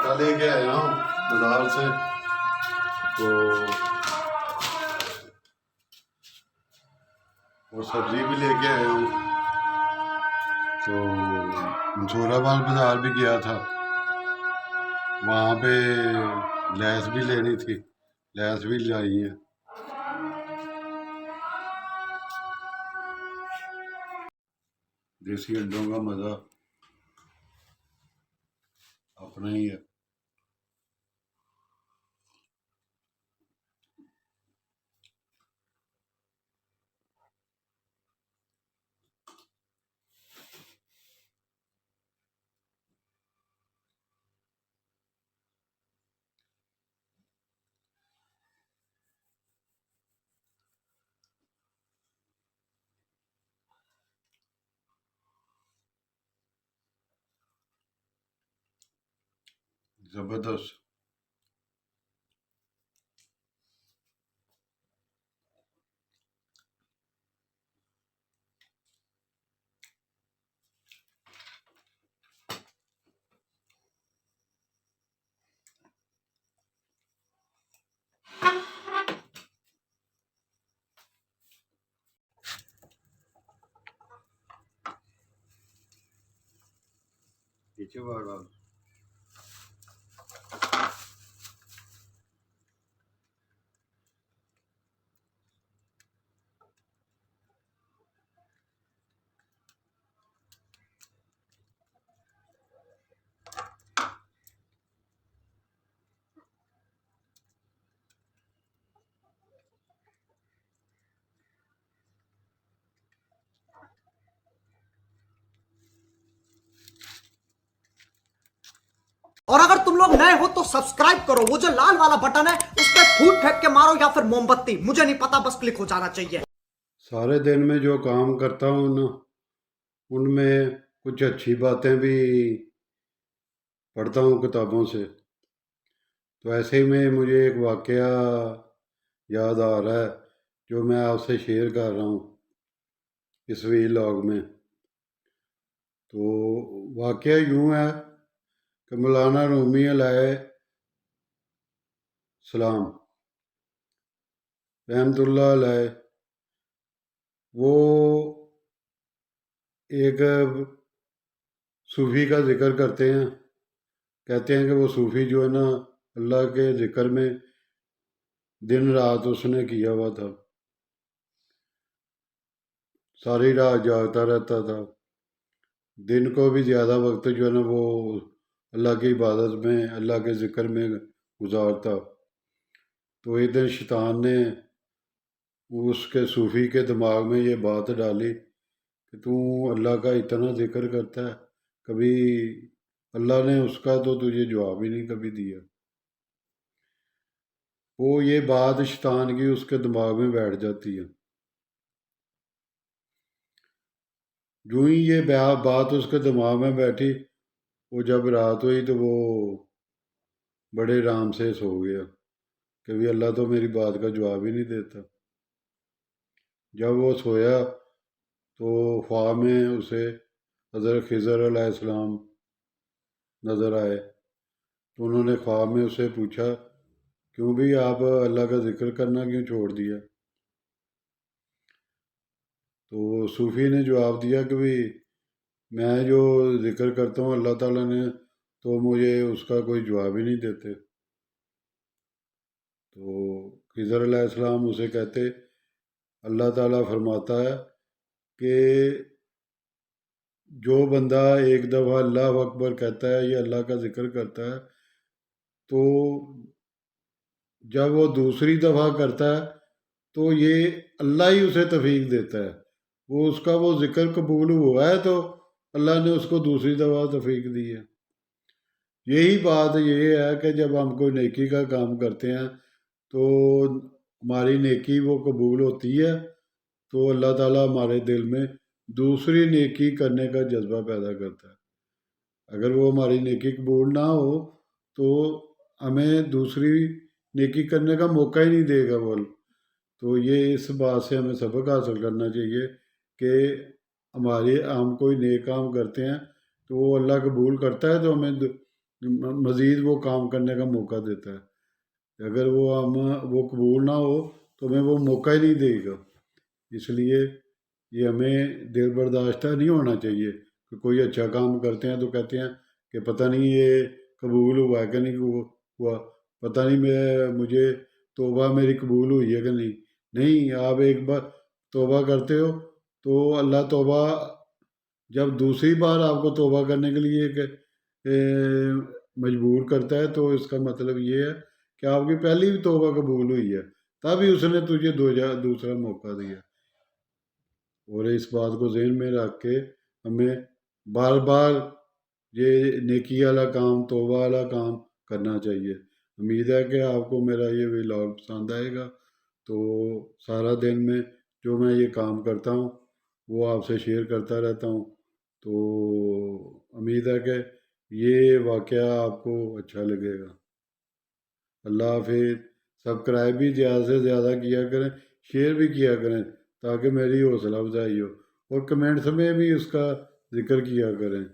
آٹا لے کے آیا ہوں بازار سے، تو اور سبزی بھی لے کے آیا ہوں، تو منصور آباد بازار بھی گیا تھا، وہاں پہ لیس بھی لینی تھی، لیس بھی لائی ہے۔ دیسی انڈوں کا مزہ اپنا ہی ہے۔ زبردست۔ پیچھے بڑا اور اگر تم لوگ نئے ہو تو سبسکرائب کرو، وہ جو لال والا بٹن ہے اس پہ پھول پھینک کے مارو یا پھر موم بتی، مجھے نہیں پتا، بس کلک ہو جانا چاہیے۔ سارے دن میں جو کام کرتا ہوں نا، ان میں کچھ اچھی باتیں بھی پڑھتا ہوں کتابوں سے، تو ایسے ہی میں مجھے ایک واقعہ یاد آ رہا ہے جو میں آپ سے شیئر کر رہا ہوں اس ویلاگ میں۔ تو واقعہ یوں ہے کہ مولانا رومی علیہ السلام رحمۃ اللہ علیہ، وہ ایک صوفی کا ذکر کرتے ہیں، کہتے ہیں کہ وہ صوفی جو ہے نا اللہ کے ذکر میں دن رات اس نے کیا ہوا تھا، ساری رات جاگتا رہتا تھا، دن کو بھی زیادہ وقت جو ہے نا وہ اللہ کی عبادت میں، اللہ کے ذکر میں گزارتا۔ تو ایک دن شیطان نے اس کے صوفی کے دماغ میں یہ بات ڈالی کہ تو اللہ کا اتنا ذکر کرتا ہے، کبھی اللہ نے اس کا تو تجھے جواب ہی نہیں کبھی دیا۔ وہ یہ بات شیطان کی اس کے دماغ میں بیٹھ جاتی ہے۔ جو ہی یہ بات اس کے دماغ میں بیٹھی، وہ جب رات ہوئی تو وہ بڑے آرام سے سو گیا کہ بھی اللہ تو میری بات کا جواب ہی نہیں دیتا۔ جب وہ سویا تو خواب میں اسے حضرت خضر علیہ السلام نظر آئے، تو انہوں نے خواب میں اسے پوچھا کیوں بھی آپ اللہ کا ذکر کرنا کیوں چھوڑ دیا؟ تو صوفی نے جواب دیا کہ بھی میں جو ذکر کرتا ہوں اللہ تعالیٰ نے تو مجھے اس کا کوئی جواب ہی نہیں دیتے۔ تو خضر علیہ السلام اسے کہتے اللہ تعالیٰ فرماتا ہے کہ جو بندہ ایک دفعہ اللہ اکبر کہتا ہے یا اللہ کا ذکر کرتا ہے، تو جب وہ دوسری دفعہ کرتا ہے تو یہ اللہ ہی اسے توفیق دیتا ہے، وہ اس کا وہ ذکر قبول ہوا ہے تو اللہ نے اس کو دوسری دفعہ توفیق دی ہے۔ یہی بات یہ ہے کہ جب ہم کوئی نیکی کا کام کرتے ہیں تو ہماری نیکی وہ قبول ہوتی ہے، تو اللہ تعالیٰ ہمارے دل میں دوسری نیکی کرنے کا جذبہ پیدا کرتا ہے۔ اگر وہ ہماری نیکی قبول نہ ہو تو ہمیں دوسری نیکی کرنے کا موقع ہی نہیں دے گا وہ۔ تو یہ اس بات سے ہمیں سبق حاصل کرنا چاہیے کہ ہم کوئی نیک کام کرتے ہیں تو وہ اللہ قبول کرتا ہے تو ہمیں مزید وہ کام کرنے کا موقع دیتا ہے۔ اگر وہ قبول نہ ہو تو ہمیں وہ موقع ہی نہیں دے گا۔ اس لیے یہ ہمیں دل برداشتہ نہیں ہونا چاہیے کہ کوئی اچھا کام کرتے ہیں تو کہتے ہیں کہ پتہ نہیں یہ قبول ہوا ہے کہ نہیں ہوا، پتہ نہیں مجھے توبہ میری قبول ہوئی ہے کہ نہیں۔ نہیں، آپ ایک بار توبہ کرتے ہو تو اللہ توبہ جب دوسری بار آپ کو توبہ کرنے کے لیے مجبور کرتا ہے تو اس کا مطلب یہ ہے کہ آپ کی پہلی بھی توبہ قبول ہوئی ہے، تبھی اس نے تجھے دوسرا موقع دیا۔ اور اس بات کو ذہن میں رکھ کے ہمیں بار بار یہ نیکی والا کام، توبہ والا کام کرنا چاہیے۔ امید ہے کہ آپ کو میرا یہ ولاگ پسند آئے گا۔ تو سارا دن میں جو میں یہ کام کرتا ہوں وہ آپ سے شیئر کرتا رہتا ہوں۔ تو امید ہے کہ یہ واقعہ آپ کو اچھا لگے گا۔ اللہ حافظ۔ سبسکرائب بھی زیادہ سے زیادہ کیا کریں، شیئر بھی کیا کریں تاکہ میری حوصلہ افزائی ہو، اور کمنٹس میں بھی اس کا ذکر کیا کریں۔